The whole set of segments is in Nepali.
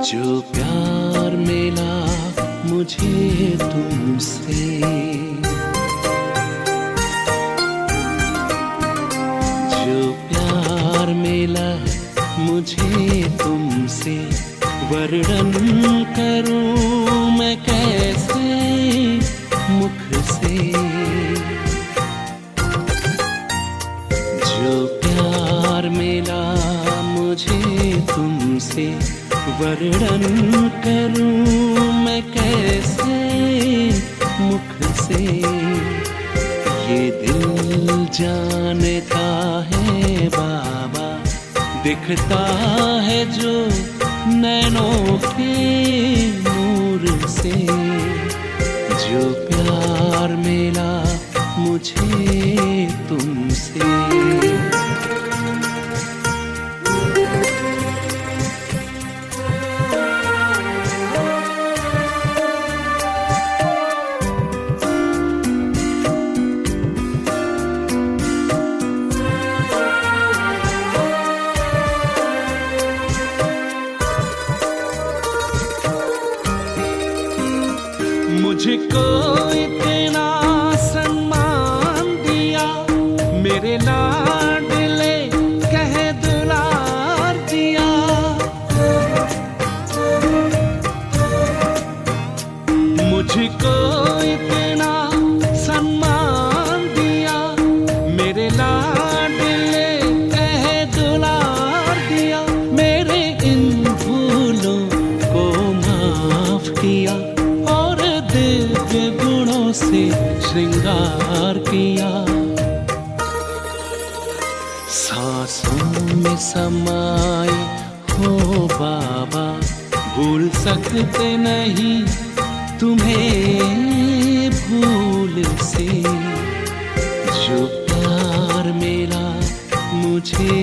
जो प्यार मिला मुझे तुमसे, जो प्यार मिला मुझे तुमसे, वर्णन करूं मैं कैसे मुख से। जो प्यार मिला मुझे तुमसे, वर्णन करूं मैं कैसे मुख से। ये दिल जानता है बाबा, दिखता है जो नैनों के नूर से। जो प्यार मिला मुझे तुमसे, मुझको इतना सम्मान दिया, मेरे लाडले कह दुलार दिया। मुझको इतना सम्मान दिया, मेरे लाडले कह दुलार दिया। मेरे इन भूलों को माफ किया, गुणों से श्रृंगार किया। सांसों में समाए हो बाबा, भूल सकते नहीं तुम्हें भूल से। जो प्यार मिला मुझे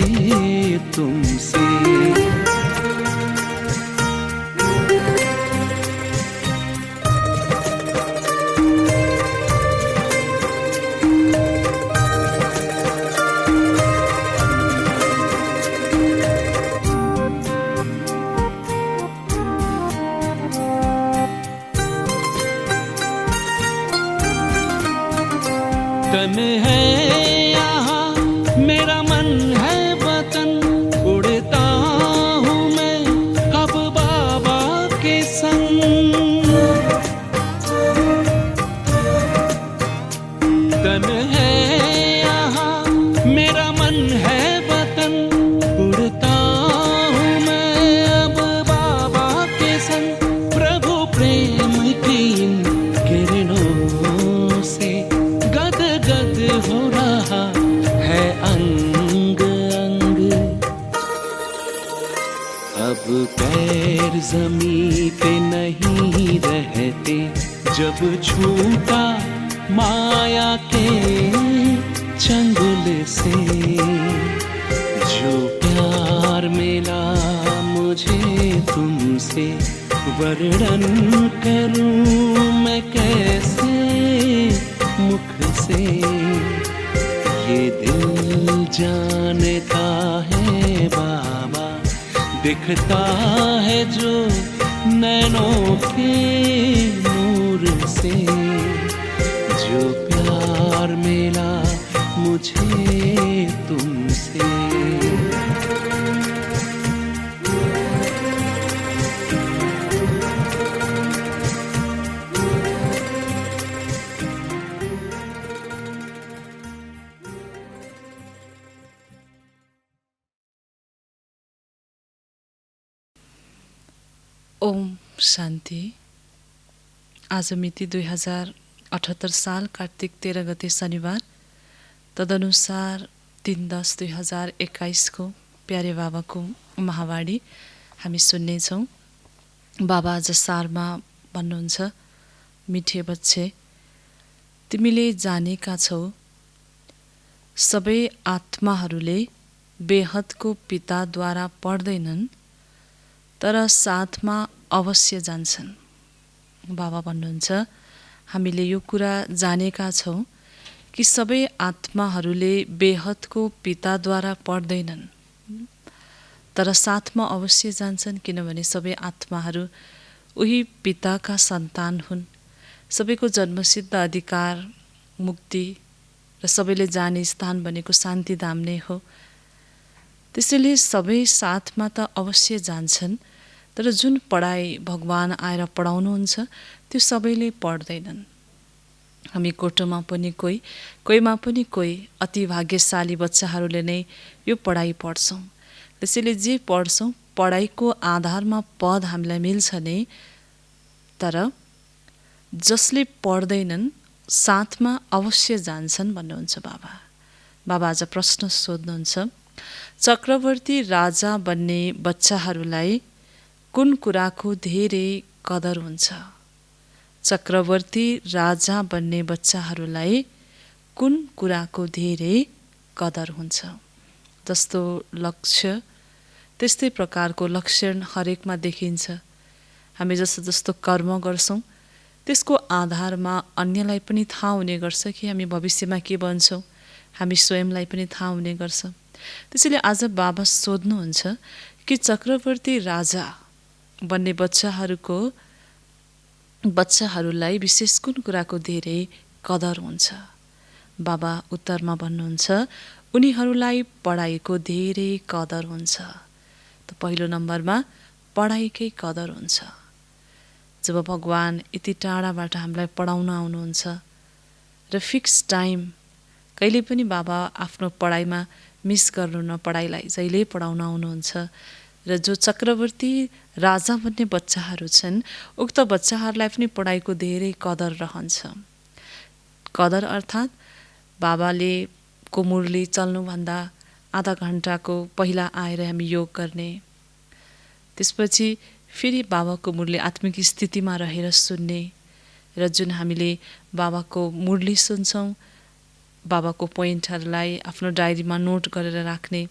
तुमसे, तन है यहाँ मेरा मन है वतन, उड़ता हूँ मैं अब बाबा के संग। तन है यहाँ मेरा मन है वतन, उड़ता हूँ मैं अब बाबा के संग। प्रभु प्रेम की इन किरणों से गद हो रहा है अंग अंग। अब पैर ज़मीं पे नहीं रहते, जब छूटा माया के चंगुल से। जो प्यार मिला मुझे तुमसे, वर्णन करूं मैं कैसे मुख से। ये दिल जानता है बाबा, दिखता है जो नैनों के नूर से। जो प्यार मिला मुझे तुमसे, ओम शान्ति। आज मिति 2078 साल कार्तिक 13 गते शनिबार, तदनुसार 3/10/2021 को प्यारे बाबाको महावाणी हामी सुन्नेछौँ। बाबा आज सारमा भन्नुहुन्छ, मिठे बच्चे, तिमीले जानेका छौ सबै आत्माहरूले बेहदको पिताद्वारा पढ्दैनन्, तर साथमा अवश्य जान्छन्। बाबा भन्नुहुन्छ, हामीले यो कुरा जानेका छौँ कि सबै आत्माहरूले बेहदको पिताद्वारा पढ्दैनन्, तर साथमा अवश्य जान्छन्, किनभने सबै आत्माहरू उही पिताका सन्तान हुन्। सबैको जन्मसिद्ध अधिकार मुक्ति र सबैले जाने स्थान भनेको शान्तिधाम नै हो। त्यसैले सबै साथमा त अवश्य जान्छन्, तर जुन पढाइ भगवान आएर पढाउनुहुन्छ त्यो सबैले पढ्दैनन्। हामी कोटोमा पनि कोहीमा पनि कोही अति भाग्यशाली बच्चाहरूले नै यो पढाइ पढ्छौँ। त्यसैले जे पढ्छौँ पढाइको आधारमा पद हामीलाई मिल्छ नै, तर जसले पढ्दैनन् साथमा अवश्य जान्छन् भन्नुहुन्छ बाबा। बाबा आज प्रश्न सोध्नुहुन्छ, चक्रवर्ती राजा बन्ने बच्चाहरूलाई कुन कुराको धेरै कदर हुन्छ? चक्रवर्ती राजा बन्ने बच्चाहरूलाई कुन कुराको धेरै कदर हुन्छ? जस्तो लक्ष्य त्यस्तै प्रकारको लक्षण हरेकमा देखिन्छ। हामी जस्तो जस्तो कर्म गर्छौँ त्यसको आधारमा अन्यलाई पनि थाहा हुने गर्छ कि हामी भविष्यमा के बन्छौँ, हामी स्वयंलाई पनि थाहा हुने गर्छ। त्यसैले आज बाबा सोध्नुहुन्छ कि चक्रवर्ती राजा बन्ने बच्चाहरूलाई विशेष कुन कुराको धेरै कदर हुन्छ? बाबा उत्तरमा भन्नुहुन्छ, उनीहरूलाई पढाइको धेरै कदर हुन्छ। त पहिलो नम्बरमा पढाइकै कदर हुन्छ। जब भगवान यति टाढाबाट हामीलाई पढाउन आउनुहुन्छ र फिक्स टाइम, कहिले पनि बाबा आफ्नो पढाइमा मिस गर्नुहुन्न, पढाइलाई जहिले पढाउन आउनुहुन्छ। र जो चक्रवर्ती राजा बन्ने बच्चाहरू छन् उक्त बच्चाहरूलाई पनि पढाइको धेरै कदर रहन्छ। कदर अर्थात् बाबाले को मुरली चल्नुभन्दा आधा घण्टाको पहिला आएर हामी योग गर्ने, त्यसपछि फेरि बाबाको मुरली आत्मिक स्थितिमा रहेर सुन्ने, र जुन हामीले बाबाको मुरली सुन्छौँ बाबाको पोइन्टहरूलाई आफ्नो डायरीमा नोट गरेर राख्ने,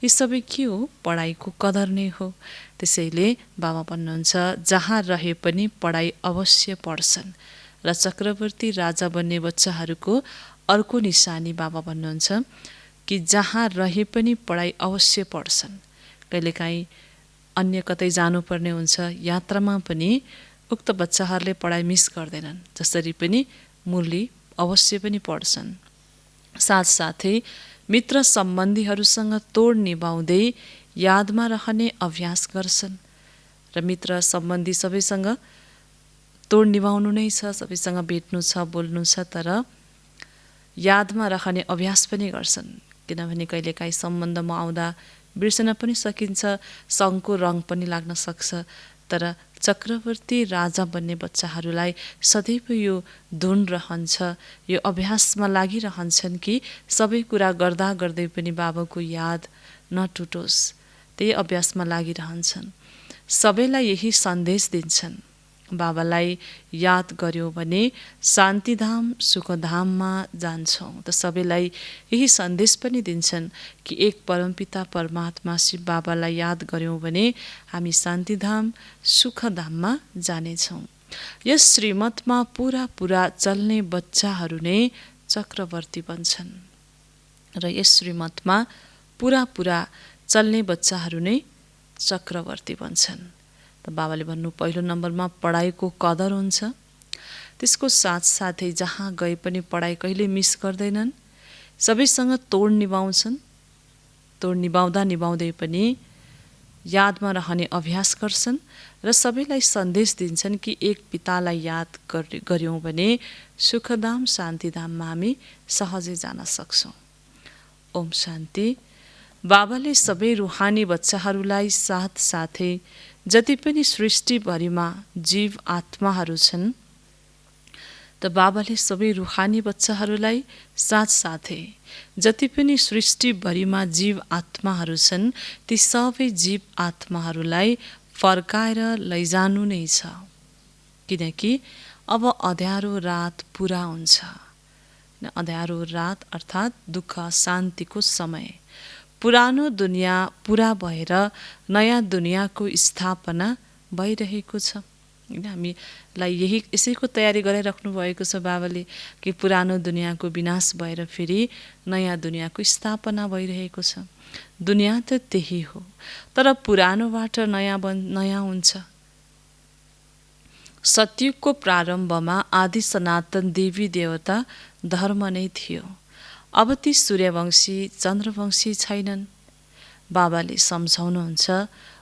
यी सबै के हो? पढाइको कदर नै हो। त्यसैले बाबा भन्नुहुन्छ, जहाँ रहे पनि पढाइ अवश्य पढ्छन्। र चक्रवर्ती राजा बन्ने बच्चाहरूको अर्को निशानी बाबा भन्नुहुन्छ कि जहाँ रहे पनि पढाइ अवश्य पढ्छन्। कहिलेकाहीँ अन्य कतै जानुपर्ने हुन्छ, यात्रामा पनि उक्त बच्चाहरूले पढाइ मिस गर्दैनन्, जसरी पनि मुरली अवश्य पनि पढ्छन्। साथसाथै मित्र सम्बन्धीहरूसँग तोड निभाउँदै यादमा रहने अभ्यास गर्छन्। र मित्र सम्बन्धी सबैसँग तोड निभाउनु नै छ, सबैसँग भेट्नु छ, बोल्नु छ, तर यादमा रहने अभ्यास पनि गर्छन्। किनभने कहिलेकाहीँ सम्बन्धमा आउँदा बिर्सन पनि सकिन्छ, सङ्घको रङ पनि लाग्न सक्छ, तर चक्रवर्ती राजा बन्ने बच्चाहरूलाई सदैव यो धुन रहन्छ, यो अभ्यासमा लागिरहन्छन् कि सबै कुरा गर्दा गर्दै पनि बाबाको याद नटुटोस्, त्यही अभ्यासमा लागिरहन्छन्। सबैलाई यही सन्देश दिन्छन्, बाबालाई याद गर्यो भने शान्तिधाम सुखधाममा जान्छौँ। त सबैलाई यही सन्देश पनि दिन्छन् कि एक परमपिता परमात्मा शिव बाबालाई याद गर्यौँ भने हामी शान्तिधाम सुखधाममा जानेछौँ। यस श्रीमतमा पुरा चल्ने बच्चाहरू नै चक्रवर्ती बन्छन्। र यस श्रीमतमा पुरा चल्ने बच्चाहरू नै चक्रवर्ती बन्छन्। त बाबाले भन्नु, पहिलो नम्बरमा पढाइको कदर हुन्छ। त्यसको साथसाथै जहाँ गए पनि पढाइ कहिले मिस गर्दैनन्, सबैसँग तोड निभाउँछन्। तोड निभाउँदै पनि यादमा रहने अभ्यास गर्छन् र सबैलाई सन्देश दिन्छन् कि एक पितालाई याद गर्यौँ भने सुखधाम शान्तिधाममा हामी सहजै जान सक्छौँ। ओम शान्ति। बाबाले सबै रुहानी बच्चाहरूलाई साथसाथै जति पनि सृष्टिभरिमा जीव आत्माहरू छन्, त बाबाले सबै रुहानी बच्चाहरूलाई साथसाथै जति पनि सृष्टिभरिमा जीव आत्माहरू छन् ती सबै जीव आत्माहरूलाई फर्काएर लैजानु नै छ। किनकि अब अँध्यारो रात पुरा हुन्छ। अँध्यारो रात अर्थात् दुःख शान्तिको समय। पुरानो दुनियाँ पुरा भएर नयाँ दुनियाँको स्थापना भइरहेको छ। होइन। हामीलाई यसैको तयारी गराइराख्नु भएको छ बाबाले कि पुरानो दुनियाँको विनाश भएर फेरि नयाँ दुनियाँको स्थापना भइरहेको छ। दुनियाँ त त्यही हो, तर पुरानोबाट नयाँ हुन्छ। सतयुगको प्रारम्भमा आदि सनातन देवी देवता धर्म नै थियो। अब ती सूर्यवंशी चन्द्रवंशी छैनन्। बाबाले सम्झाउनुहुन्छ,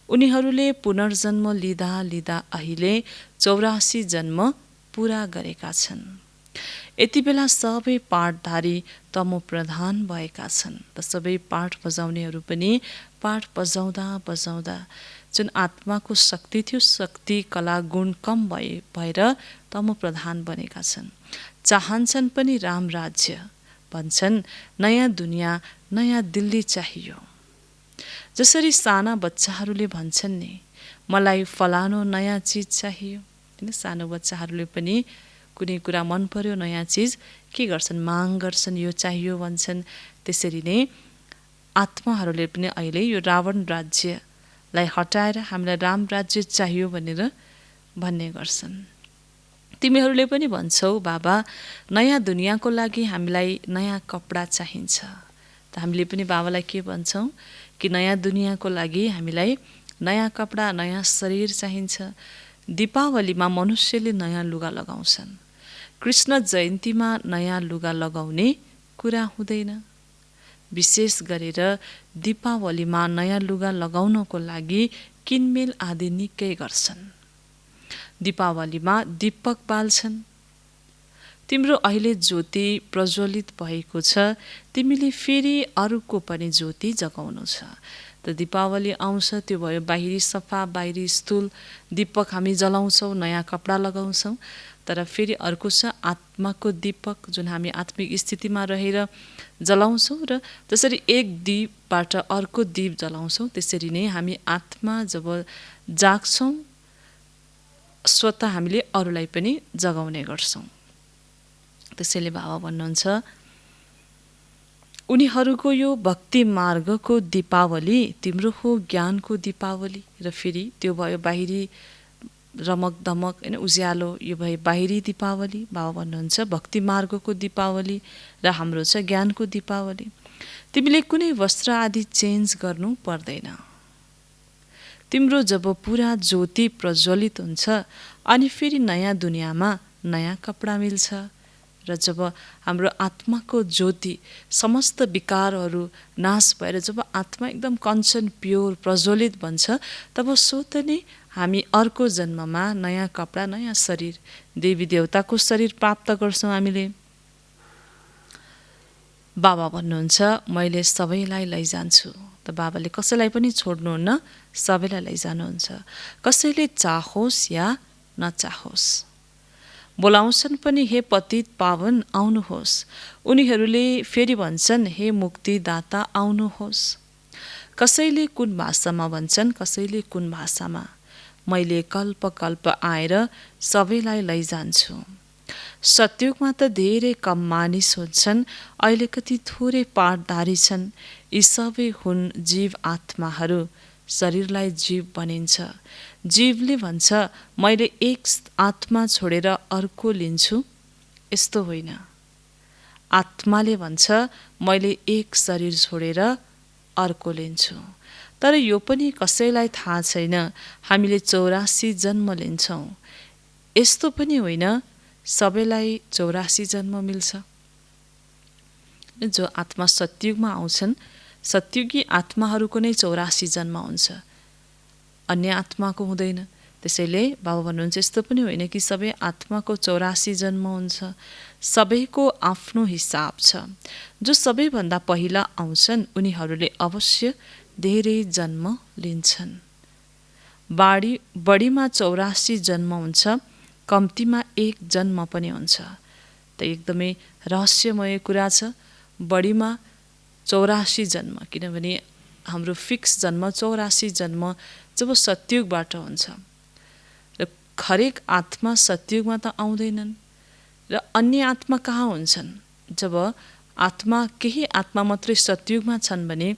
उनीहरूले पुनर्जन्म लिँदा लिँदा अहिले 84 जन्म पूरा गरेका छन्। यति बेला सबै पाठधारी तमोप्रधान भएका छन्। र सबै पाठ बजाउनेहरू पनि पाठ बजाउँदा बजाउँदा जुन आत्माको शक्ति थियो, शक्ति कला गुण कम भएर तमोप्रधान बनेका छन्। चाहन्छन् पनि राम राज्य, भन्छन् नयाँ दुनियाँ नयाँ दिल्ली चाहियो। जसरी साना बच्चाहरूले भन्छन् नि, मलाई फलानो नयाँ चिज चाहियो। होइन, सानो बच्चाहरूले पनि कुनै कुरा मन पर्यो नयाँ चिज के गर्छन्, माग गर्छन्, यो चाहियो भन्छन्। त्यसरी नै आत्माहरूले पनि अहिले यो रावण राज्यलाई हटाएर हामीलाई राम राज्य चाहियो भनेर भन्ने गर्छन्। तिमीहरूले पनि भन्छौ बाबा नयाँ दुनियाँको लागि हामीलाई नयाँ कपडा चाहिन्छ। त हामीले पनि बाबालाई के भन्छौँ कि नयाँ दुनियाँको लागि हामीलाई नयाँ कपडा नयाँ शरीर चाहिन्छ। दीपावलीमा मनुष्यले नयाँ लुगा लगाउँछन्। कृष्ण जयन्तीमा नयाँ लुगा लगाउने कुरा हुँदैन। विशेष गरेर दीपावलीमा नयाँ लुगा लगाउनको लागि किनमेल आदि निकै गर्छन्। दीपावलीमा दीपक बाल्छन्। तिम्रो अहिले ज्योति प्रज्वलित भएको छ, तिमीले फेरि अरूको पनि ज्योति जगाउनु छ। त दीपावली आउँछ, त्यो भयो बाहिरी सफा बाहिरी स्थूल दीपक हामी जलाउँछौँ, नयाँ कपडा लगाउँछौँ। तर फेरि अर्को छ आत्माको दीपक, जुन हामी आत्मिक स्थितिमा रहेर जलाउँछौँ। र जसरी एक दीपबाट अर्को दीप जलाउँछौँ, त्यसरी नै हामी आत्मा जब जाग्छौँ स्वतः हामीले अरूलाई पनि जगाउने गर्छौँ। त्यसैले बाबा भन्नुहुन्छ, उनीहरूको यो भक्ति मार्गको दीपावली तिम्रो हो ज्ञानको दीपावली। र फेरि त्यो भयो बाहिरी रमक दमक होइन उज्यालो, यो भयो बाहिरी दीपावली। बाबा भन्नुहुन्छ भक्ति मार्गको दीपावली र हाम्रो छ ज्ञानको दीपावली। तिमीले कुनै वस्त्र आदि चेन्ज गर्नु पर्दैन। तिम्रो जब पुरा ज्योति प्रज्वलित हुन्छ अनि फेरि नयाँ दुनियाँमा नयाँ कपडा मिल्छ। र जब हाम्रो आत्माको ज्योति समस्त विकारहरू नाश भएर जब आत्मा एकदम कञ्चन प्योर प्रज्वलित बन्छ, तब स्वतः नै हामी अर्को जन्ममा नयाँ कपडा नयाँ शरीर देवी देवताको शरीर प्राप्त गर्छौँ हामीले। बाबा भन्नुहुन्छ मैले सबैलाई लैजान्छु। त बाबाले कसैलाई पनि छोड्नुहुन्न, सबैलाई लैजानुहुन्छ। कसैले चाहोस् या नचाहोस्। बोलाउँछन् पनि हे पतित पावन आउनुहोस्। उनीहरूले फेरि भन्छन् हे मुक्तिदाता आउनुहोस्। कसैले कुन भाषामा भन्छन्, कसैले कुन भाषामा। मैले कल्प कल्प आएर सबैलाई लैजान्छु। सतयुगमा त धेरै कम मानिस हुन्छन्, अहिले कति थोरै पाठधारी छन्। यी सबै हुन् जीव आत्माहरू। शरीरलाई जीव भनिन्छ। जीवले भन्छ मैले एक आत्मा छोडेर अर्को लिन्छु, यस्तो होइन। आत्माले भन्छ मैले एक शरीर छोडेर अर्को लिन्छु। तर यो पनि कसैलाई थाहा छैन, हामीले 84 जन्म लिन्छौँ। यस्तो पनि होइन सबैलाई 84 जन्म मिल्छ। जो आत्मा सतयुगमा आउँछन्, सतयुगी आत्माहरूको नै 84 जन्म हुन्छ, अन्य आत्माको हुँदैन। त्यसैले बाबा भन्नुहुन्छ यस्तो पनि होइन कि सबै आत्माको 84 जन्म हुन्छ। सबैको आफ्नो हिसाब छ। जो सबैभन्दा पहिला आउँछन् उनीहरूले अवश्य धेरै जन्म लिन्छन्। बढीमा 84 जन्म हुन्छ, कम्तीमा 1 जन्म पनि हुन्छ। त एकदमै रहस्यमय कुरा छ। बढीमा 84 जन्म, किनभने हाम्रो फिक्स जन्म 84 जन्म जब सतयुगबाट हुन्छ। र हरेक आत्मा सतयुगमा त आउँदैनन्। र अन्य आत्मा कहाँ हुन्छन्? जब आत्मा केही आत्मा मात्रै सतयुगमा छन् भने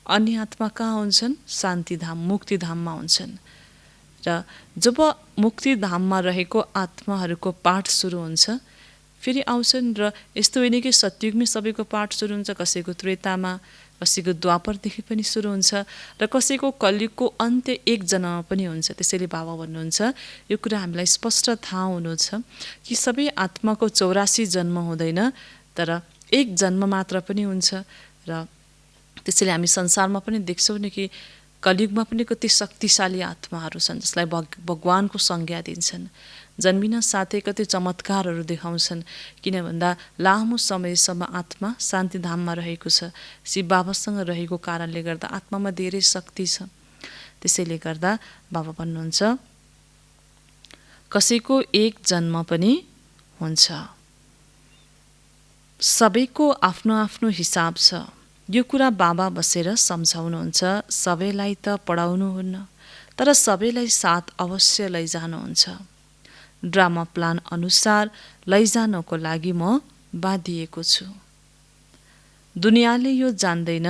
अन्य आत्मा कहाँ हुन्छन्? शान्तिधाम मुक्तिधाममा हुन्छन्। र जब मुक्तिधाममा रहेको आत्माहरूको पाठ सुरु हुन्छ, फेरि आउँछन् र यस्तो होइन कि सतयुगमै सबैको पाठ सुरु हुन्छ, कसैको त्रेतामा, कसैको द्वापरदेखि पनि सुरु हुन्छ र कसैको कलियुगको अन्त्य एक जन्ममा पनि हुन्छ। त्यसैले बाबा भन्नुहुन्छ यो कुरा हामीलाई स्पष्ट थाहा हुनु छ कि सबै आत्माको 84 जन्म हुँदैन, तर एक जन्म मात्र पनि हुन्छ। र त्यसैले हामी संसारमा पनि देख्छौँ नि कि कलियुगमा पनि कति शक्तिशाली आत्माहरू छन् जसलाई भगवानको संज्ञा दिन्छन्। जन्मिन साथै कति चमत्कारहरू देखाउँछन्, किन भन्दा लामो समयसम्म आत्मा शान्तिधाममा रहेको छ, शिव बाबासँग रहेको कारणले गर्दा आत्मामा धेरै शक्ति छ। त्यसैले गर्दा बाबा भन्नुहुन्छ कसैको एक जन्म पनि हुन्छ, सबैको आफ्नो आफ्नो हिसाब छ। यो कुरा बाबा बसेर सम्झाउनुहुन्छ। सबैलाई त पढाउनुहुन्न, तर सबैलाई साथ अवश्य लैजानुहुन्छ। ड्रामा प्लान अनुसार लैजानको लागि म बाँधिएको छु। दुनियाँले यो जान्दैन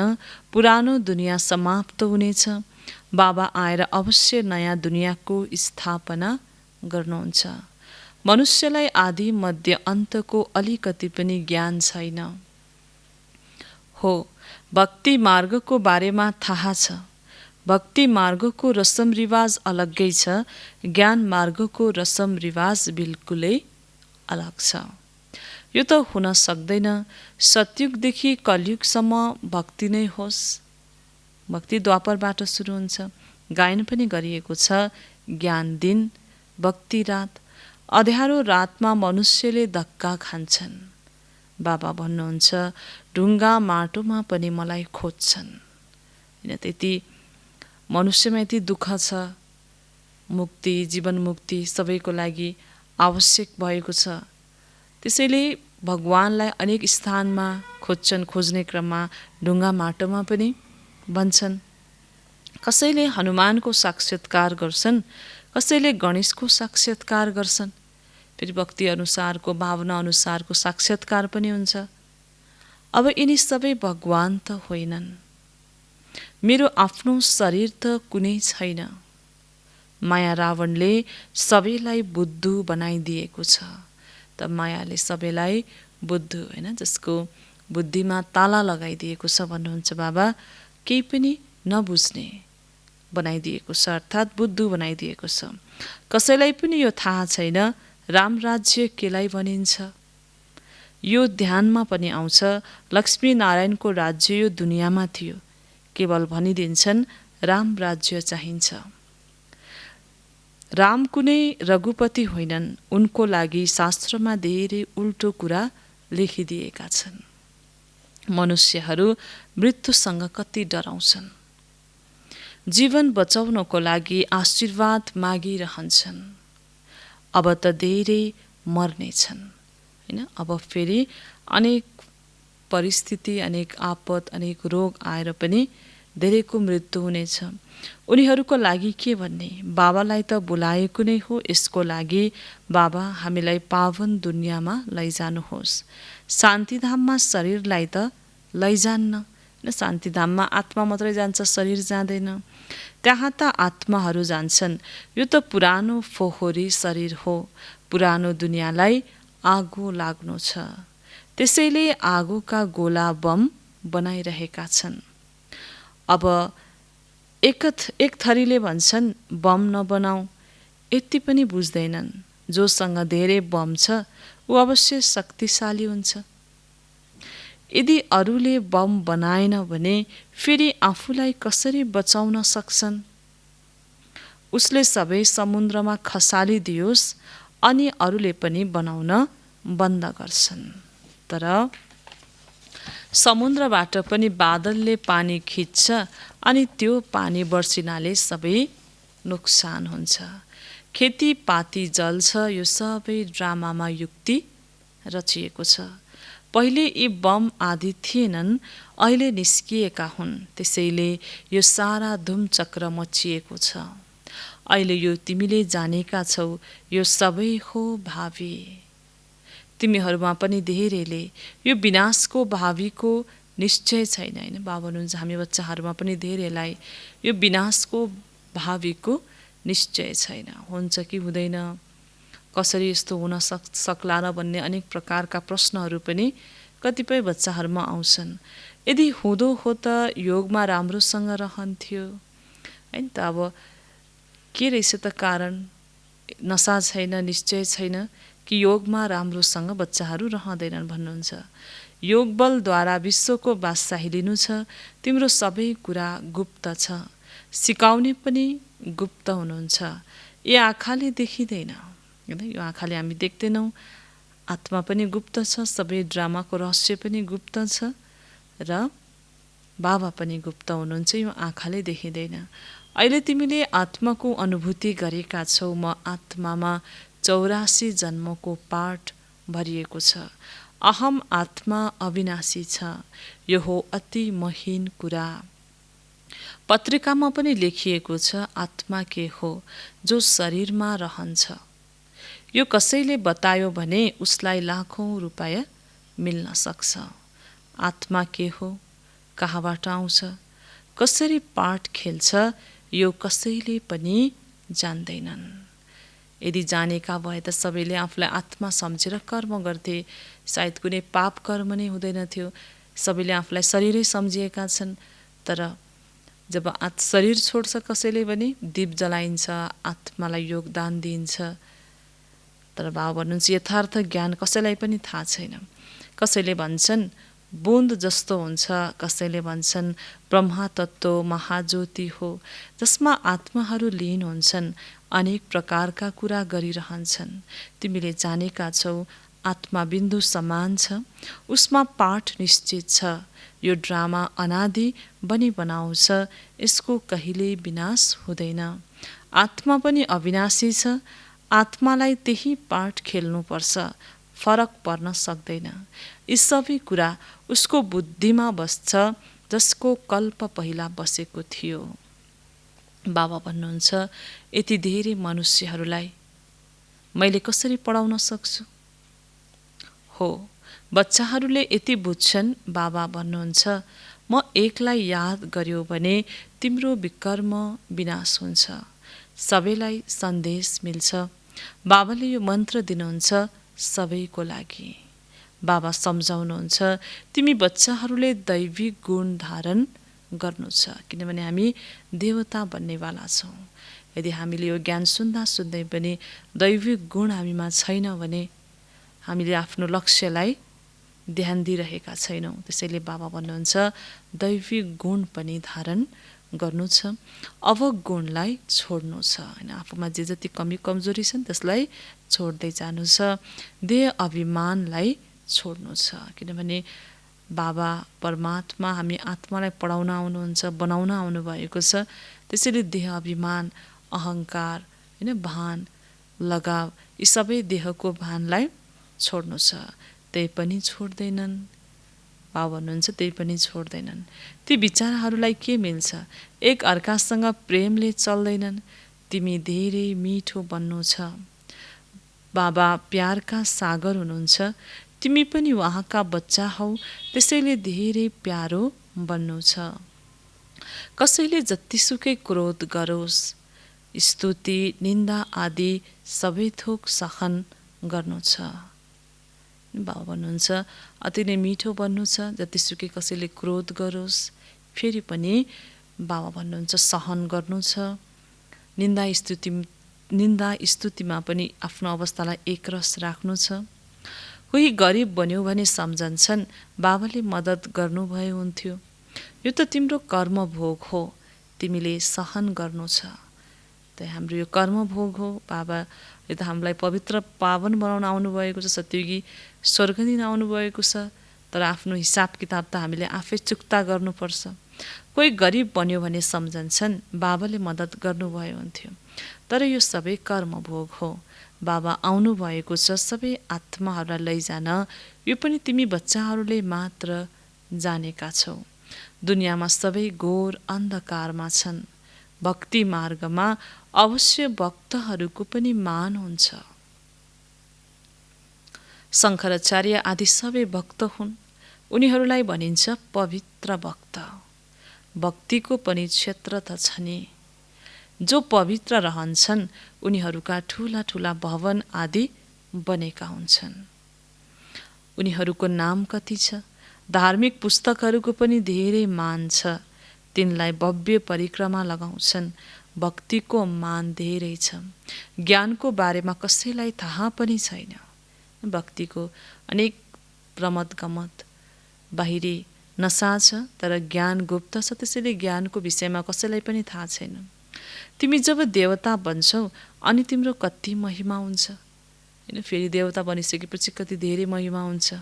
पुरानो दुनियाँ समाप्त हुनेछ, बाबा आएर अवश्य नयाँ दुनियाँको स्थापना गर्नुहुन्छ। मनुष्यलाई आदि मध्य अन्तको अलिकति पनि ज्ञान छैन। हो, भक्ति मार्गको बारेमा थाहा छ। भक्ति मार्गको रसम रिवाज अलग्गै छ, ज्ञान मार्गको रसम रिवाज बिल्कुलै अलग छ। यो त हुन सक्दैन सतयुगदेखि कलियुगसम्म भक्ति नै होस्। भक्ति द्वापरबाट सुरु हुन्छ। गायन पनि गरिएको छ, ज्ञान दिन, भक्ति रात। अँध्यारो रातमा मनुष्यले धक्का खान्छन्। बाबा भन्नुहुन्छ ढुङ्गा माटोमा पनि मलाई खोज्छन्। किन त्यति मनुष्यमा यति दुःख छ, मुक्ति, जीवन मुक्ति सबैको लागि आवश्यक भएको छ। त्यसैले भगवानलाई अनेक स्थानमा खोज्छन्, खोज्ने क्रममा ढुङ्गा माटोमा पनि भन्छन्। कसैले हनुमानको साक्षात्कार गर्छन्, कसैले गणेशको साक्षात्कार गर्छन्। फेरि भक्ति अनुसारको, भावना अनुसारको साक्षात्कार पनि हुन्छ। अब यिनी सबै भगवान त होइनन्। मेरो आफ्नो शरीर त कुनै छैन। माया रावणले सबैलाई बुद्धु बनाइदिएको छ। त मायाले सबैलाई बुद्धु, होइन, जसको बुद्धिमा ताला लगाइदिएको छ भन्नुहुन्छ बाबा, केही पनि नबुझ्ने बनाइदिएको छ, अर्थात् बुद्धु बनाइदिएको छ। कसैलाई पनि यो थाहा छैन राम राज्य केलाई भनिन्छ। यो ध्यानमा पनि आउँछ लक्ष्मी नारायणको राज्य यो दुनियाँमा थियो, केवल भनिदिन्छन् राम राज्य चाहिन्छ। राम कुनै रघुपति होइनन्, उनको लागि शास्त्रमा धेरै उल्टो कुरा लेखिदिएका छन्। मनुष्यहरू मृत्युसँग कति डराउँछन्, जीवन बचाउनको लागि आशीर्वाद मागिरहन्छन्। अब त धेरै मर्नेछन्, होइन। अब फेरि अनेक परिस्थिति, अनेक आपद, अनेक रोग आएर पनि धेरैको मृत्यु हुनेछ। उनीहरूको लागि के भन्ने, बाबालाई त बोलाएको नै हो। यसको लागि बाबा हामीलाई पावन दुनियाँमा लैजानुहोस्। शान्तिधाममा शरीरलाई त लैजान्न, शान्तिधाममा आत्मा मात्रै जान्छ, शरीर जाँदैन। त्यहाँ त आत्माहरू जान्छन्। यो त पुरानो फोहोरी शरीर हो। पुरानो दुनियाँलाई आगो लाग्नु छ, त्यसैले आगोका गोला बम बनाइरहेका छन्। अब एक थरीले भन्छन् बम नबनाऊ, यति पनि बुझ्दैनन्। जोसँग धेरै बम छ ऊ अवश्य शक्तिशाली हुन्छ। यदि अरूले बम बनाएन भने फेरि आफूलाई कसरी बचाउन सक्छन्? उसले सबै समुद्रमा खसालिदियोस् अनि अरूले पनि बनाउन बन्द गर्छन्। तर समुद्रबाट पनि बादलले पानी खिच्छ अनि त्यो पानी बर्सिनाले सबै नोक्सान हुन्छ। खेतीपाती जल्छ। यो सबै ड्रामामा युक्ति रचिएको छ। पहिले यी बम आदि थिएनन्, अहिले निस्किएका हुन्। त्यसैले यो सारा धुमचक्र मचिएको छ। अहिले यो तिमीले जानेका छौ, यो सबै हो भावी। तिमीहरूमा पनि धेरैले यो विनाशको भावीको निश्चय छैन, होइन। बाबा हुनुहुन्छ हामी बच्चाहरूमा पनि धेरैलाई यो विनाशको भावीको निश्चय छैन, हुन्छ कि हुँदैन, कसरी यस्तो हुन सक्ला र भन्ने अनेक प्रकारका प्रश्नहरू पनि कतिपय बच्चाहरूमा आउँछन्। यदि हुँदो हो त योगमा राम्रोसँग रहन्थ्यो हैन त, अब के रहेछ त कारण, नसा छैन, निश्चय छैन कि योगमा राम्रोसँग बच्चाहरू रहँदैनन् भन्नुहुन्छ। योग बलद्वारा विश्वको बादशाही लिनु छ, तिम्रो सबै कुरा गुप्त छ, सिकाउने पनि गुप्त हुनुहुन्छ, यो आँखाले देखिँदैन हैन, यो आँखाले हामी देख्दैनौँ, आत्मा पनि गुप्त छ, सबै ड्रामाको रहस्य पनि गुप्त छ र बाबा पनि गुप्त हुनुहुन्छ, यो आँखाले देखिँदैन। अहिले तिमीले आत्माको अनुभूति गरेका छौ, म आत्मामा 84 जन्मको पाठ भरिएको छ, अहम आत्मा अविनाशी छ, यो हो अति महीन कुरा। पत्रिकामा पनि लेखिएको छ, आत्मा के हो जो शरीरमा रहन्छ। यो कसैले बतायो भने उसलाई लाखौं रुपैयाँ मिल्न सक्छ। आत्मा के हो, कहाँबाट आउँछ, कसरी पाठ खेल्छ, यो कसैले पनि जान्दैनन्। यदि जानेका भए त सबैले आफूलाई आत्मा सम्झेर कर्म गर्थे, सायद कुनै पाप कर्म नै हुँदैन थियो। सबैले आफूलाई शरीरै सम्झिएका छन्, तर जब शरीर छोड्छ कसैले भने दीप जलाइन्छ, आत्मालाई योगदान दिइन्छ। तर बाबा भन्नुहुन्छ यथार्थ ज्ञान कसैलाई पनि थाहा छैन। कसैले भन्छन् बुन्द जस्तो हुन्छ, कसैले भन्छन् ब्रह्मा तत्त्व महाज्योति हो जसमा आत्माहरू लीन हुन्छन्, अनेक प्रकारका कुरा गरिरहन्छन्। तिमीले जानेका छौ आत्मा बिन्दु समान छ, उसमा पाठ निश्चित छ। यो ड्रामा अनादि बनी बनाउँछ, यसको कहिले विनाश हुँदैन। आत्मा पनि अविनाशी छ, आत्मालाई त्यही पाठ खेल्नुपर्छ, फरक पर्न सक्दैन। यी सबै कुरा उसको बुद्धिमा बस्छ, जसको कल्प पहिला बसेको थियो। बाबा भन्नुहुन्छ यति धेरै मनुष्यहरूलाई मैले कसरी पढाउन सक्छु? हो, बच्चाहरूले यति बुझ्छन्। बाबा भन्नुहुन्छ म एकलाई याद गर्यो भने तिम्रो विकर्म विनाश हुन्छ, सबैलाई सन्देश मिल्छ। बाबाले यो मन्त्र दिनुहुन्छ सबैको लागि। बाबा सम्झाउनुहुन्छ तिमी बच्चाहरूले दैविक गुण धारण गर्नु छ, किनभने हामी देवता बन्नेवाला छौँ। यदि हामीले यो ज्ञान सुन्दा सुन्दै पनि दैविक गुण हामीमा छैन भने हामीले आफ्नो लक्ष्यलाई ध्यान दिइरहेका छैनौँ। त्यसैले बाबा भन्नुहुन्छ दैविक गुण पनि धारण गर्नु छ, अवगुणलाई छोड्नु छ हैन। आफूमा जे जति कमी कमजोरी छन् त्यसलाई छोड्दै जानु छ, देह अभिमानलाई छोड्नु छ। किनभने बाबा परमात्मा हामी आत्मालाई पढाउन आउनुहुन्छ, बनाउन आउनुभएको छ। त्यसैले देह अभिमान, अहङ्कार हैन, भान, लगाव, यी सबै देहको भानलाई छोड्नु छ। त्यही पनि छोड्दैनन्। बाबा भन्नुहुन्छ त्यही पनि छोड्दैनन्। ती विचारहरूलाई के मिल्छ? एक अर्कासँग प्रेमले चल्दैनन्। तिमी धेरै मिठो बन्नु छ। बाबा प्यारका सागर हुनुहुन्छ, तिमी पनि उहाँका बच्चा हौ, त्यसैले धेरै प्यारो बन्नु छ। कसैले जतिसुकै क्रोध गरोस्, स्तुति निन्दा आदि सबै थोक सहन गर्नु छ। बाबा भन्नुहुन्छ अति नै मिठो बन्नु छ, जतिसुकै कसैले क्रोध गरोस्, फेरि पनि बाबा भन्नुहुन्छ सहन गर्नु छ। निन्दा स्तुतिमा पनि आफ्नो अवस्थालाई एकरस राख्नु छ। कोही गरिब बन्यो भने सम्झन्छन् बाबाले मद्दत गर्नुभए हुन्थ्यो। यो त तिम्रो कर्मभोग हो, तिमीले सहन गर्नु छ। त हाम्रो यो कर्मभोग हो। बाबा यो त हामीलाई पवित्र पावन बनाउन आउनुभएको छ, सत्ययुगी स्वर्ग दिन आउनुभएको छ। तर आफ्नो हिसाब किताब त हामीले आफै चुक्ता गर्नुपर्छ। कोही गरिब बन्यो भने सम्झन्छन् बाबाले मद्दत गर्नुभए हुन्थ्यो। तर यो सबै कर्मभोग हो। बाबा आउनुभएको छ सबै आत्माहरूलाई लैजान। यो पनि तिमी बच्चाहरूले मात्र जानेका छौ। दुनियाँमा सबै घोर अन्धकारमा छन्। भक्ति मार्गमा अवश्य भक्तहरूको पनि मान हुन्छ। शङ्कराचार्य आदि सबै भक्त हुन्। उनीहरूलाई भनिन्छ पवित्र भक्त। भक्तिको पनि क्षेत्र त छ नि। जो पवित्र रहन्छन् उनीहरूका ठूला ठूला भवन आदि बनेका हुन्छन्। उनीहरूको नाम कति छ, धार्मिक पुस्तकहरूको पनि धेरै मान छ। तिनलाई भव्य परिक्रमा लगाउँछन्, भक्तिको मान धेरै छ। ज्ञानको बारेमा कसैलाई थाहा पनि छैन। भक्तिको अनेक रमत गमत बाहिरी नशा छ, तर ज्ञान गुप्त छ, त्यसैले ज्ञानको विषयमा कसैलाई पनि थाहा छैन। तिमी जब देवता बन्छौ अनि तिम्रो कति महिमा हुन्छ, होइन? फेरि देवता बनिसकेपछि कति धेरै महिमा हुन्छ।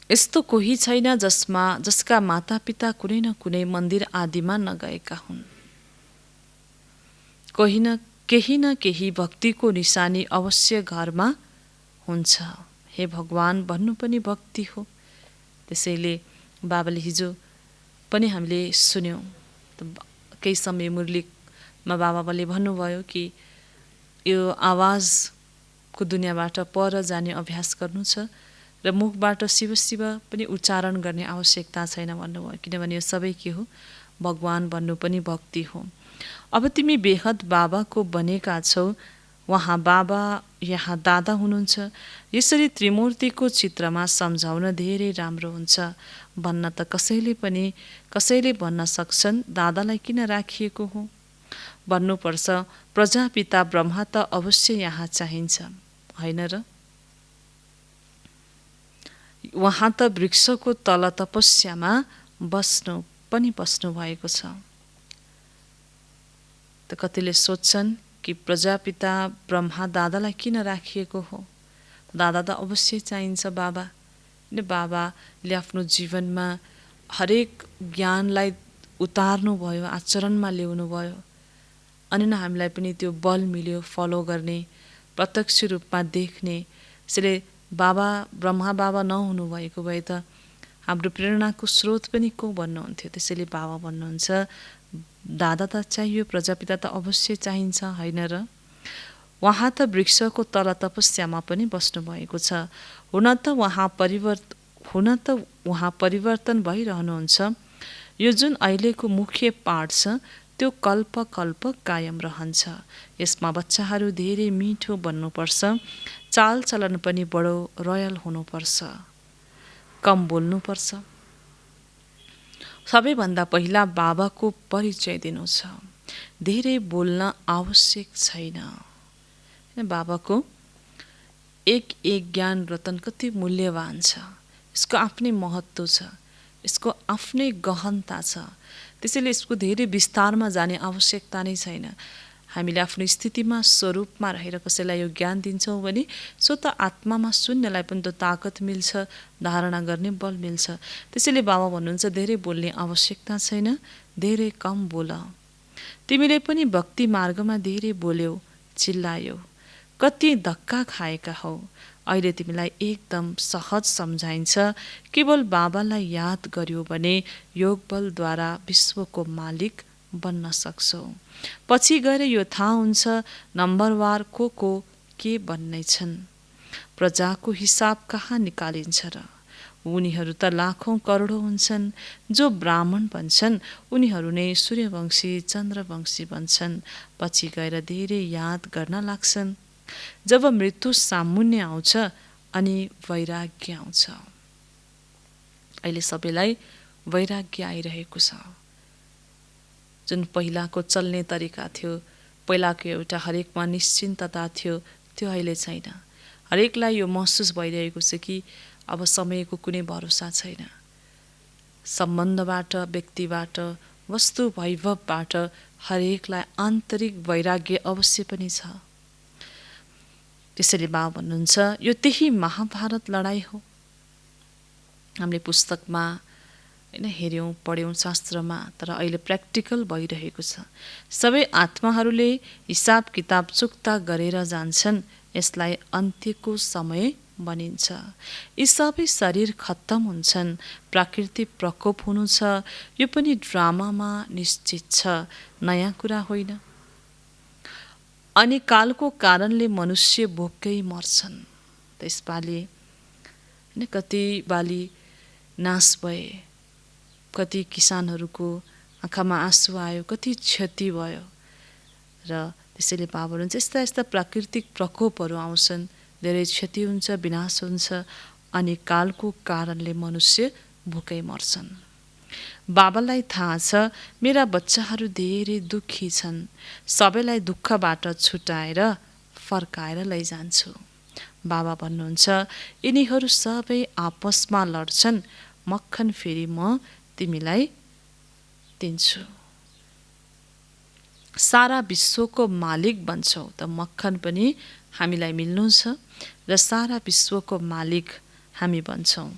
यस्तो कोही छैन जसका मातापिता कुनै न कुनै मन्दिर आदिमा नगएका हुन्। केही न केही भक्तिको निशानी अवश्य घरमा हुन्छ। हे भगवान भन्नु पनि भक्ति हो। त्यसैले बाबाले हिजो पनि हामीले सुन्यौँ, केही समय मुरलीमा बाबाले भन्नुभयो कि यो आवाजको दुनियाँबाट पर जाने अभ्यास गर्नु छ र मुखबाट शिव शिव पनि उच्चारण गर्ने आवश्यकता छैन भन्नुभयो, किनभने यो सबै के हो, भगवान भन्नु पनि भक्ति हो। अब तिमी बेहद बाबाको बनेका छौ, वहाँ बाबा यहाँ दादा हुनुहुन्छ। यसरी त्रिमूर्तिको चित्रमा सम्झाउन धेरै राम्रो हुन्छ। भन्न त कसैले भन्न सक्छन् दादालाई किन राखिएको हो। भन्नुपर्छ प्रजापिता ब्रह्मा त अवश्य यहाँ चाहिन्छ, होइन र? वहाँ त वृक्षको तल तपस्यामा बस्नु भएको छ। त कतिले सोध्छन् कि प्रजापिता ब्रह्मा दादालाई किन राखिएको हो। दादा त अवश्य चाहिन्छ। बाबाले आफ्नो जीवनमा हरेक ज्ञानलाई उतार्नु भयो, आचरणमा ल्याउनु भयो, अनि न हामीलाई पनि त्यो बल मिल्यो फलो गर्ने, प्रत्यक्ष रूपमा देख्ने। यसैले ब्रह्मा बाबा नहुनु भएको भए त हाम्रो प्रेरणाको स्रोत पनि को भन्नुहुन्थ्यो। त्यसैले बाबा भन्नुहुन्छ दादा त चाहियो, प्रजापिता त अवश्य चाहिन्छ, होइन र? वहाँ त वृक्षको तल तपस्यामा पनि बस्नु भएको छ। हुन त उहाँ परिवर्तन भइरहनुहुन्छ। यो जुन अहिलेको मुख्य पाठ छ त्यो कल्प कायम रहन्छ। यसमा बच्चाहरू धेरै मिठो बन्नुपर्छ, चालचलन पनि बडो रोयल हुनुपर्छ, कम बोल्नुपर्छ। सबैभन्दा पहिला बाबाको परिचय दिनु छ। धेरै बोल्न आवश्यक छैन। बाबाको एक ज्ञान रतन कति मूल्यवान छ। यसको आफ्नै महत्त्व छ, यसको आफ्नै गहनता छ। त्यसैले यसको धेरै विस्तारमा जाने आवश्यकता नै छैन। हामीले आफ्नो स्थितिमा स्वरूपमा रहेर कसैलाई यो ज्ञान दिन्छौँ भने स्वत आत्मामा शून्यलाई पनि त ताकत मिल्छ, धारणा गर्ने बल मिल्छ। त्यसैले बाबा भन्नुहुन्छ धेरै बोल्ने आवश्यकता छैन, धेरै कम बोल। तिमीले पनि भक्ति मार्गमा धेरै बोल्यौ, चिल्लायौ, कति धक्का खाएका हौ। अहिले तिमीलाई एकदम सहज सम्झाइन्छ। केवल बाबालाई याद गर्यो भने योग बलद्वारा विश्वको मालिक बन्न सक्छौ। पछि गएर यो थाहा हुन्छ नम्बरवार को के बन्ने छन्। प्रजाको हिसाब कहाँ निकालिन्छ र? उनीहरू त लाखौं करोडौं हुन्छन्। जो ब्राह्मण बन्छन् उनीहरू नै सूर्यवंशी चन्द्रवंशी बन्छन्। पछि गएर धेरै याद गर्न लाग्छन्। जब मृत्यु सामुन्य आउँछ अनि वैराग्य आउँछ। अहिले सबैलाई वैराग्य आइरहेको छ। जुन पहिलाको चल्ने तरिका थियो, पहिलाको एउटा हरेकमा निश्चिन्तता थियो, त्यो अहिले छैन। हरेकलाई यो महसुस भइरहेको छ कि अब समयको कुनै भरोसा छैन। सम्बन्धबाट, व्यक्तिबाट, वस्तु वैभवबाट हरेकलाई आन्तरिक वैराग्य अवश्य पनि छ। त्यसैले बाबा भन्नुहुन्छ यो त्यही महाभारत लडाईँ हो। हामीले पुस्तकमा हेऱ्यौँ, पढ्यौँ, शास्त्रमा, तर अहिले प्र्याक्टिकल भइरहेको छ। सबै आत्माहरूले हिसाब किताब चुक्ता गरेर जान्छन्। यसलाई अन्त्यको समय भनिन्छ। यी सबै शरीर खत्तम हुन्छन्। प्राकृतिक प्रकोप हुनु छ, यो पनि ड्रामामा निश्चित छ, नयाँ कुरा होइन। अनि कालको कारणले मनुष्य भोकै मर्छन्। त्यसपालि कति बाली नाश भए, कति किसानहरूको आँखामा आँसु आयो, कति क्षति भयो। र त्यसैले बाबा हुनुहुन्छ यस्ता यस्ता प्राकृतिक प्रकोपहरू आउँछन्, धेरै क्षति हुन्छ, विनाश हुन्छ, अनि कालको कारणले मनुष्य भोकै मर्छन्। बाबालाई थाहा छ मेरा बच्चाहरू धेरै दुःखी छन्, सबैलाई दुःखबाट छुटाएर फर्काएर लैजान्छु। बाबा भन्नुहुन्छ यिनीहरू सबै आपसमा लड्छन्, मक्खन फेरि म तिमीलाई दिन्छु। सारा विश्वको मालिक बन्छौ त मक्खन पनि हामीलाई मिल्नु छ र सारा विश्वको मालिक हामी बन्छौँ।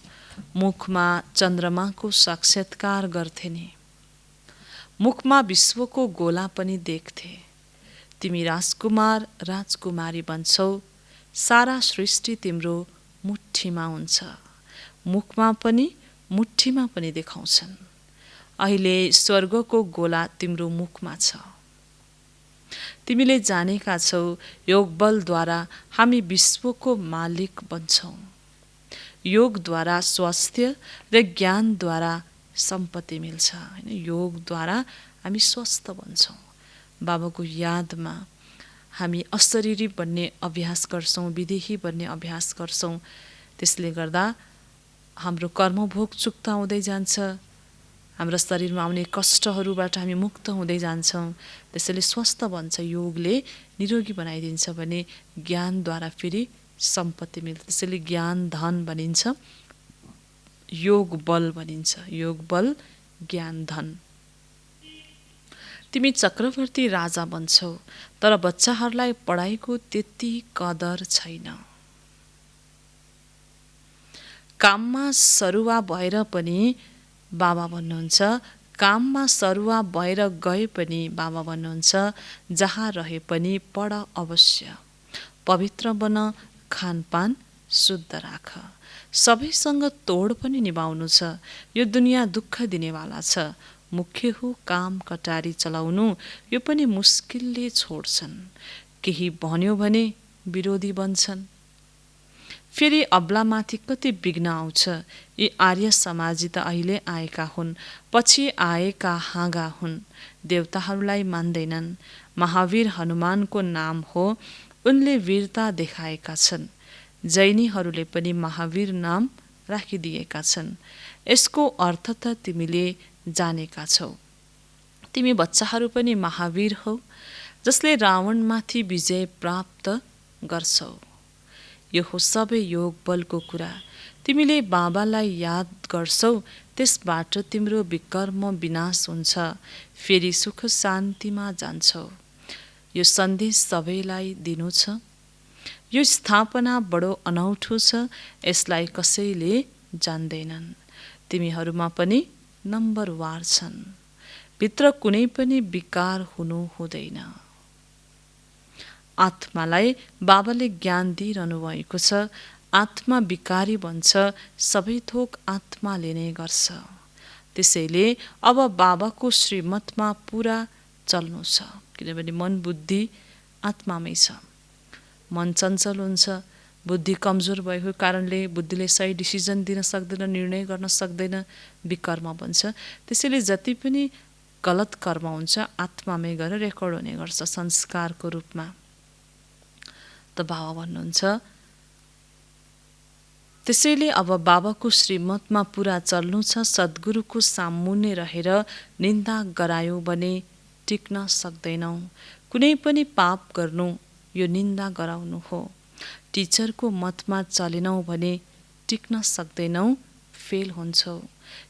मुखमा चन्द्रमाको साक्षात्कार गर्थे नि, मुखमा विश्वको गोला पनि देख्थे। तिमी राजकुमार राजकुमारी बन्छौ, सारा सृष्टि तिम्रो मुठीमा हुन्छ। मुखमा पनि मुठीमा पनि देखाउँछन्। अहिले स्वर्गको गोला तिम्रो मुखमा छ। तिमीले जानेका छौ योगबलद्वारा हामी विश्वको मालिक बन्छौँ। योगद्वारा स्वास्थ्य र ज्ञानद्वारा सम्पत्ति मिल्छ। हैन, योगद्वारा हामी स्वस्थ बन्छौँ। बाबाको यादमा हामी अशरीरी बन्ने अभ्यास गर्छौँ, विदेही बन्ने अभ्यास गर्छौँ। त्यसले गर्दा हाम्रो कर्मभोग चुक्ता हुँदै जान्छ, हाम्रो शरीरमा आउने कष्टहरूबाट हामी मुक्त हुँदै जान्छौँ। त्यसैले स्वस्थ बन्छ। योगले निरोगी बनाइदिन्छ भने ज्ञानद्वारा फेरि सम्पत्ति मिल्छ। त्यसैले ज्ञान धन भनिन्छ, योग बल भनिन्छ। योग बल, ज्ञान धन। तिमी चक्रवर्ती राजा बन्छौ, तर बच्चाहरूलाई पढाइको त्यति कदर छैन। काममा सरुवा भएर पनि बाबा भन्नुहुन्छ, काममा सरुवा भएर गए पनि बाबा भन्नुहुन्छ जहाँ रहे पनि पढ अवश्य, पवित्र बन, खानपान शुद्ध राख, सबैसँग तोड पनि निभाउनु छ। यो दुनियाँ दुःख दिनेवाला छ। मुख्य हो काम कटारी चलाउनु, यो पनि मुस्किलले छोड्छन्। केही भन्यो भने विरोधी बन्छन्। फेरि अब्लामाथि कति विघ्न आउँछ। यी आर्य समाजी त अहिले आएका हुन्, पछि आएका हाँगा हुन्। देवताहरूलाई मान्दैनन्। महावीर हनुमानको नाम हो, उनले वीरता देखाएका छन्। जैनीहरूले पनि महावीर नाम राखिदिएका छन्। यसको अर्थ त तिमीले जानेका छौ। तिमी बच्चाहरू पनि महावीर हौ, जसले रावणमाथि विजय प्राप्त गर्छौ। यो हो सबै योग बलको कुरा। तिमीले बाबालाई याद गर्छौ, त्यसबाट तिम्रो विकर्म विनाश हुन्छ, फेरि सुख शान्तिमा जान्छौ। यो सन्देश सबैलाई दिनु छ। यो स्थापना बडो अनौठो छ, यसलाई कसैले जान्दैनन्। तिमीहरूमा पनि नम्बरवार छन्। भित्र कुनै पनि विकार हुनु हुँदैन। आत्मालाई बाबाले ज्ञान दिइरहनु भएको छ। आत्मा विकारी बन्छ, सबै थोक आत्माले नै गर्छ। त्यसैले अब बाबाको श्रीमतमा पुरा चल्नु छ, किनभने मन बुद्धि आत्मामै छ। मन चञ्चल हुन्छ, बुद्धि कमजोर भएको कारणले बुद्धिले सही डिसिजन दिन सक्दैन, निर्णय गर्न सक्दैन, विकर्म बन्छ। त्यसैले जति पनि गलत कर्म हुन्छ आत्मामै गएर रेकर्ड हुने गर्छ संस्कारको रूपमा। त बाबा भन्नुहुन्छ त्यसैले अब बाबाको श्रीमतमा पुरा चल्नु छ। सद्गुरुको सामुन्ने रहेर निन्दा गरायो भने टिक्न सक्दैनौ। कुनै पनि पाप गर्नु यो निन्दा गराउनु हो। टिचरको मतमा चलेनौ भने टिक्न सक्दैनौ, फेल हुन्छौ।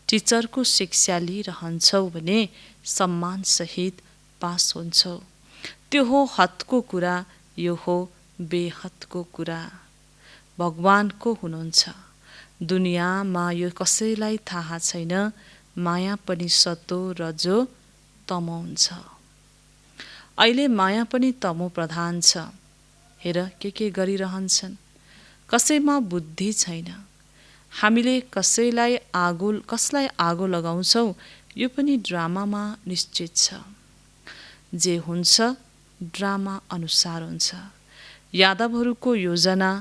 टिचरको शिक्षा लिइरहन्छौ भने सम्मानसहित पास हुन्छौ। त्यो हो हदको कुरा, यो हो बेहदको कुरा। भगवानको हुनुहुन्छ। दुनियाँमा यो कसैलाई थाहा छैन। माया पनि सतो रजो तमो हुन्छ। अहिले माया पनि तमो प्रधान छ। हेर के गरिरहन्छन्। कसैमा बुद्धि छैन। हामीले कसलाई आगो लगाउँछौ यो पनि ड्रामामा निश्चित छ। जे हुन्छ ड्रामा अनुसार हुन्छ। यादवहरूको योजना,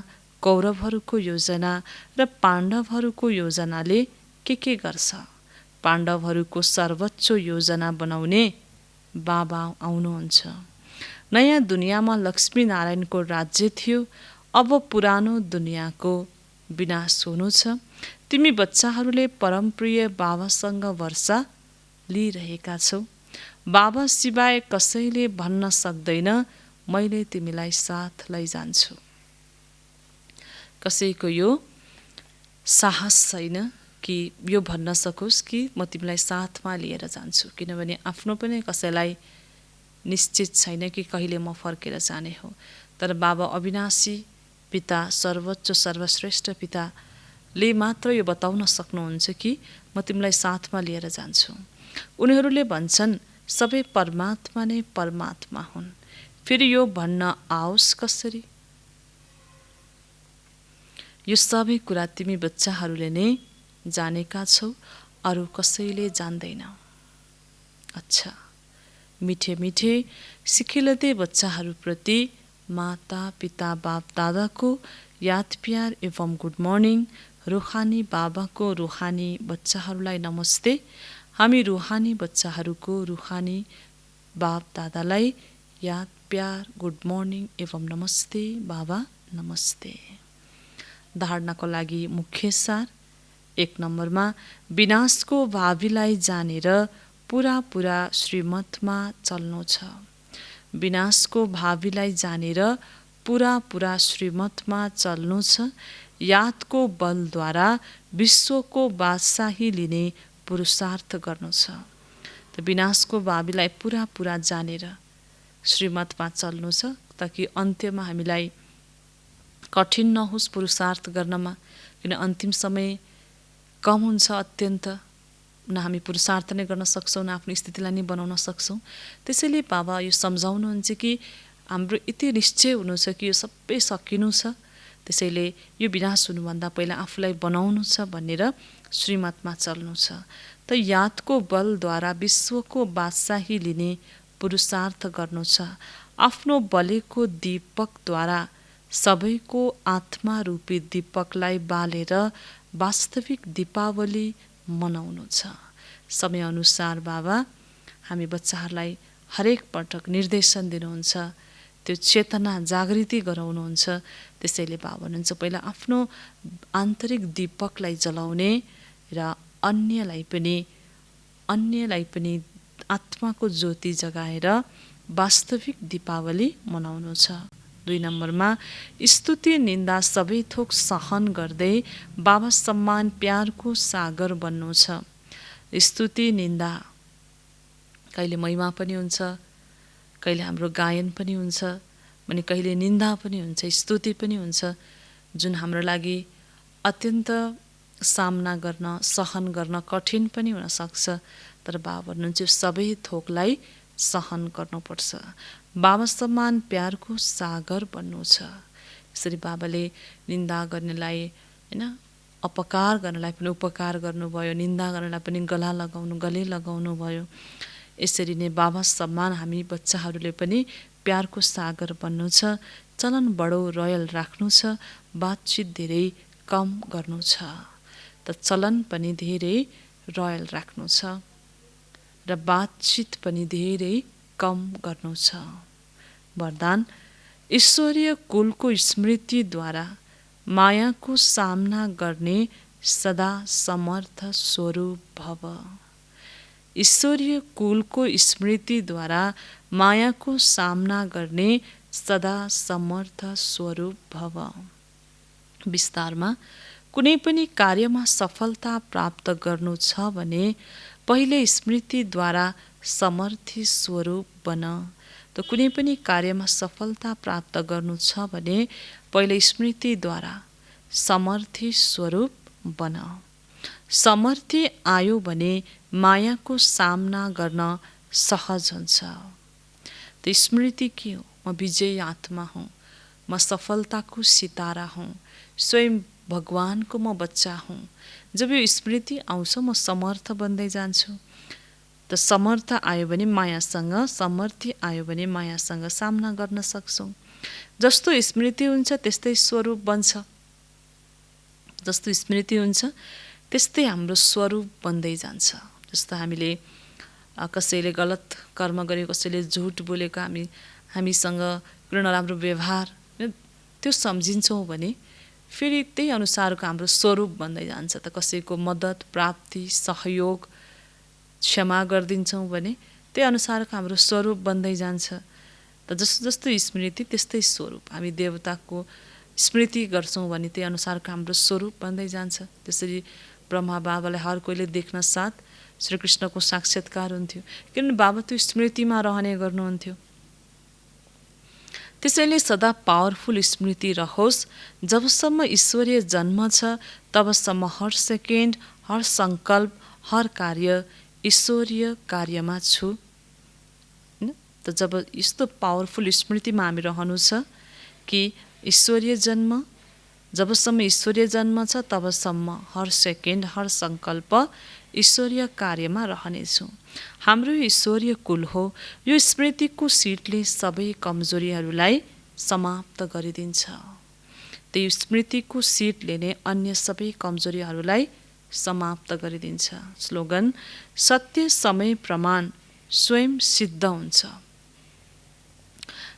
कौरवहरूको योजना र पाण्डवहरूको योजनाले के गर्छ? पाण्डवहरूको सर्वोच्च योजना बनाउने बाबा आउनुहुन्छ। नयाँ दुनियाँमा लक्ष्मीनारायणको राज्य थियो, अब पुरानो दुनियाँको विनाश हुनु छ। तिमी बच्चाहरूले परमप्रिय बाबासँग वर्षा लिइरहेका छौ। बाबा सिवाय कसैले भन्न सक्दैन, मैले तिमीलाई साथ लैजान्छु। कसैको यो साहस छैन कि यो भन्न सकोस् कि म तिमीलाई साथमा लिएर जान्छु, किनभने आफ्नो पनि कसैलाई निश्चित छैन कि कहिले म फर्केर जाने हो। तर बाबा अविनाशी पिता, सर्वोच्च सर्वश्रेष्ठ पिताले मात्र यो बताउन सक्नुहुन्छ कि म तिमीलाई साथमा लिएर जान्छु। उनीहरूले भन्छन् सबै परमात्मा नै परमात्मा हुन्, फेरि यो भन्न आओस् कसरी? यो सबै कुरा तिमी बच्चाहरूले नै जानेका छौ, अरू कसैले जान्दैन। अच्छा, मिठे मिठे सिखिलते बच्चाहरूप्रति माता पिता बाप दादाको याद प्यार एवं गुड मर्निङ। रुहानी बाबाको रुहानी बच्चाहरूलाई नमस्ते। हामी रुहानी बच्चाहरूको रुहानी बाप दादालाई याद प्यार गुड मर्निङ एवं नमस्ते बाबा नमस्ते। धारणाको लागि मुख्य सार। 1 नम्बरमा विनाशको भावीलाई जानेर पुरा श्रीमतमा चल्नु छ। विनाशको भावीलाई जानेर पुरा श्रीमतमा चल्नु छ। यादको बलद्वारा विश्वको बादशाही लिने पुरुषार्थ गर्नु छ। त विनाशको भावीलाई पुरा जानेर श्रीमतमा चल्नु छ, ताकि अन्त्यमा हामीलाई कठिन नहोस् पुरुषार्थ गर्नमा, किन अन्तिम समय कम हुन्छ अत्यन्त, न हामी पुरुषार्थ नै गर्न सक्छौँ, न आफ्नो स्थितिलाई नै बनाउन सक्छौँ। त्यसैले बाबा यो सम्झाउनुहुन्छ कि हाम्रो यति निश्चय हुनु छ कि यो सबै सकिनु छ, त्यसैले यो विनाश हुनुभन्दा पहिला आफूलाई बनाउनु छ भनेर श्रीमतमा चल्नु छ। त यादको बलद्वारा विश्वको बादशाही लिने पुरुषार्थ गर्नु छ। आफ्नो बलेको दीपकद्वारा सबैको आत्मा रूपी दीपकलाई बालेर वास्तविक दीपावली मनाउनु छ। समयअनुसार बाबा हामी बच्चाहरूलाई हरेक पटक निर्देशन दिनुहुन्छ, त्यो चेतना जागृति गराउनुहुन्छ। त्यसैले बाबा हुनुहुन्छ पहिला आफ्नो आन्तरिक दीपकलाई जलाउने र अन्यलाई पनि आत्माको ज्योति जगाएर वास्तविक दीपावली मनाउनु छ। 2 नम्बरमा स्तुति निन्दा सबै थोक सहन गर्दै बाबा सम्मान प्यारको सागर बन्नु छ। स्तुति निन्दा कहिले महिमा पनि हुन्छ, कहिले हाम्रो गायन पनि हुन्छ, भने कहिले निन्दा पनि हुन्छ, स्तुति पनि हुन्छ, जुन हाम्रो लागि अत्यन्त सामना गर्न सहन गर्न कठिन पनि हुन सक्छ। तर बाबा भन्नुहुन्छ सबै थोकलाई सहन गर्नुपर्छ। बाबा सम्मान प्यारको सागर बन्नु छ। यसरी बाबाले निन्दा गर्नेलाई अपकार गर्नलाई पनि उपकार गर्नुभयो, निन्दा गर्नलाई पनि गले लगाउनु भयो। यसरी नै बाबा सम्मान हामी बच्चाहरूले पनि प्यारको सागर बन्नु छ। चलन बडो रोयल राख्नु छ, बातचित धेरै कम गर्नु छ। त चलन पनि धेरै रोयल राख्नु छ र बातचित पनि धेरै कम गर्नु छ। वरदान ईश्वरीय कुलको स्मृतिद्वारा मायाको सामना गर्ने सदा समर्थ स्वरूप भव। ईश्वरीय कुलको स्मृतिद्वारा मायाको सामना गर्ने सदा समर्थ स्वरूप भव। विस्तारमा कुनै पनि कार्यमा सफलता प्राप्त गर्नु छ भने पहिले स्मृतिद्वारा समर्थी स्वरूप बन। त कुनै पनि कार्यमा सफलता प्राप्त गर्नु छ भने पहिले स्मृतिद्वारा समर्थी स्वरूप बन। समर्थी आयो भने मायाको सामना गर्न सहज हुन्छ। त स्मृति के हो? म विजयी आत्मा हूँ, म सफलताको सितारा हूँ, स्वयं भगवानको म बच्चा हूँ। जब यो स्मृति आउँछ म समर्थ बन्दै जान्छु। त समर्थ आयो भने मायासँग, समर्थी आयो भने मायासँग सामना गर्न सक्छौँ। जस्तो स्मृति हुन्छ त्यस्तै स्वरूप बन्छ। जस्तो स्मृति हुन्छ त्यस्तै हाम्रो स्वरूप बन्दै जान्छ। जस्तो हामीले कसैले गलत कर्म गरेको, कसैले झुट बोलेको, हामीसँग कुनै नराम्रो व्यवहार त्यो सम्झिन्छौँ भने फेरि त्यही अनुसारको हाम्रो स्वरूप बन्दै जान्छ। त कसैको मद्दत, प्राप्ति, सहयोग, क्षमा गरिदिन्छौँ भने त्यही अनुसारको हाम्रो स्वरूप बन्दै जान्छ। त जस्तो जस्तो स्मृति त्यस्तै स्वरूप। हामी देवताको स्मृति गर्छौँ भने त्यही अनुसारको हाम्रो स्वरूप बन्दै जान्छ। त्यसरी ब्रह्मा बाबालाई हर कोहीले देख्न साथ श्रीकृष्णको साक्षात्कार हुन्थ्यो, किनभने बाबा त्यो स्मृतिमा रहने गर्नुहुन्थ्यो। त्यसैले सदा पावरफुल स्मृति रहोस्। जबसम्म ईश्वरीय जन्म छ तबसम्म हर सेकेन्ड, हर सङ्कल्प, हर कार्य ईश्वरीय कार्यमा छु। त जब यस्तो पावरफुल स्मृतिमा हामी रहनु छ कि ईश्वरीय जन्म, जबसम्म ईश्वरीय जन्म छ तबसम्म हर सेकेन्ड, हर सङ्कल्प ईश्वरीय कार्यमा रहनेछु। हाम्रो ईश्वरीय कुल हो। यो स्मृतिको सिटले सबै कमजोरीहरूलाई समाप्त गरिदिन्छ। त्यो स्मृतिको सिटले नै अन्य सबै कमजोरीहरूलाई समाप्त गरिदिन्छ। स्लोगन: सत्य, समय, प्रमाण स्वयं सिद्ध हुन्छ।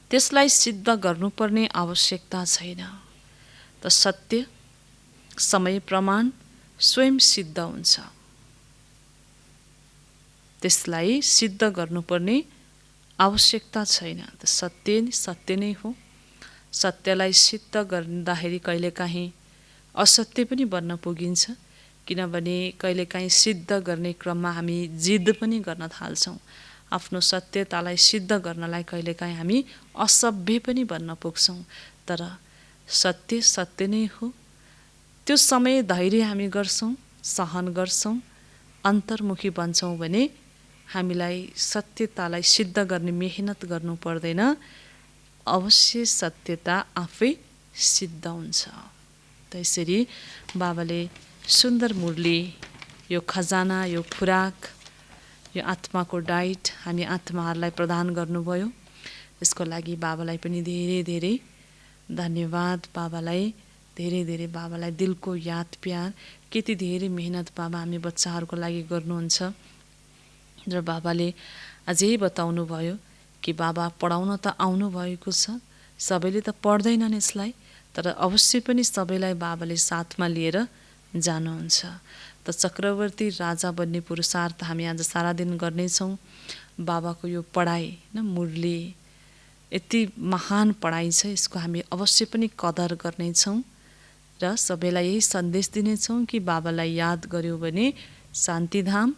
त्यसलाई सिद्ध गर्नुपर्ने आवश्यकता छैन। त सत्य, समय, प्रमाण स्वयं सिद्ध हुन्छ। त्यसलाई सिद्ध गर्नुपर्ने आवश्यकता छैन। त सत्य नै हो। सत्यलाई सिद्ध गर्दाखेरि कहिलेकाहीँ असत्य पनि बन्न पुगिन्छ, किनभने कहिलेकाहीँ सिद्ध गर्ने क्रममा हामी जिद पनि गर्न थाल्छौँ। आफ्नो सत्यतालाई सिद्ध गर्नलाई कहिलेकाहीँ हामी असभ्य पनि बन्न पुग्छौँ। तर सत्य सत्य नै हो। त्यो समय धैर्य हामी गर्छौँ, सहन गर्छौँ, अन्तर्मुखी बन्छौँ भने हामीलाई सत्यतालाई सिद्ध गर्ने मेहनत गर्नु पर्दैन। अवश्य सत्यता आफै सिद्ध हुन्छ। त्यसरी बाबाले सुन्दर मुरली, यो खजाना, यो खुराक, यो आत्माको डाइट हामी आत्माहरूलाई प्रदान गर्नुभयो। यसको लागि बाबालाई पनि धेरै धेरै धन्यवाद। बाबालाई धेरै धेरै बाबालाई दिलको याद प्यार। कति धेरै मेहनत बाबा हामी बच्चाहरूको लागि गर्नुहुन्छ। र बाबाले अझै बताउनु भयो कि बाबा पढाउन त आउनुभएको छ, सबैले त पढ्दैनन् यसलाई, तर अवश्य पनि सबैलाई बाबाले साथमा लिएर जानुहुन्छ। त चक्रवर्ती राजा बन्ने पुरुषार्थ हामी आज सारा दिन गर्नेछौँ। बाबाको यो पढाइ मुरली यति महान पढाइ छ, यसको हामी अवश्य पनि कदर गर्नेछौँ र सबैलाई यही सन्देश दिनेछौँ कि बाबालाई याद गर्यो भने शान्तिधाम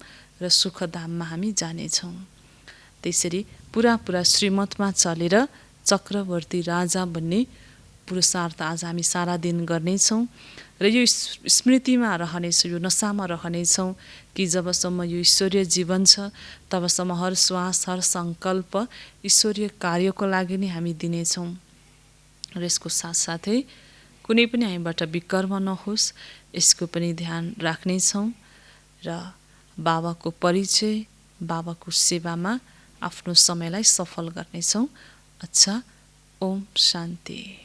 र सुखधाममा हामी जानेछौँ। त्यसरी पुरा श्रीमतमा चलेर चक्रवर्ती राजा बन्ने पुरुषार्थ आज हामी सारा दिन गर्नेछौँ र यो स्मृतिमा रहनेछौँ, यो नसामा रहनेछौँ कि जबसम्म यो ईश्वरीय जीवन छ तबसम्म हर श्वास, हर सङ्कल्प ईश्वरीय कार्यको लागि नै हामी दिनेछौँ। र यसको साथसाथै कुनै पनि हामीबाट विकर्म नहोस्, यसको पनि ध्यान राख्नेछौँ र बाबाको परिचय, बाबाको सेवामा आफ्नो समयलाई सफल गर्नेछौँ। अच्छा, ओम शान्ति।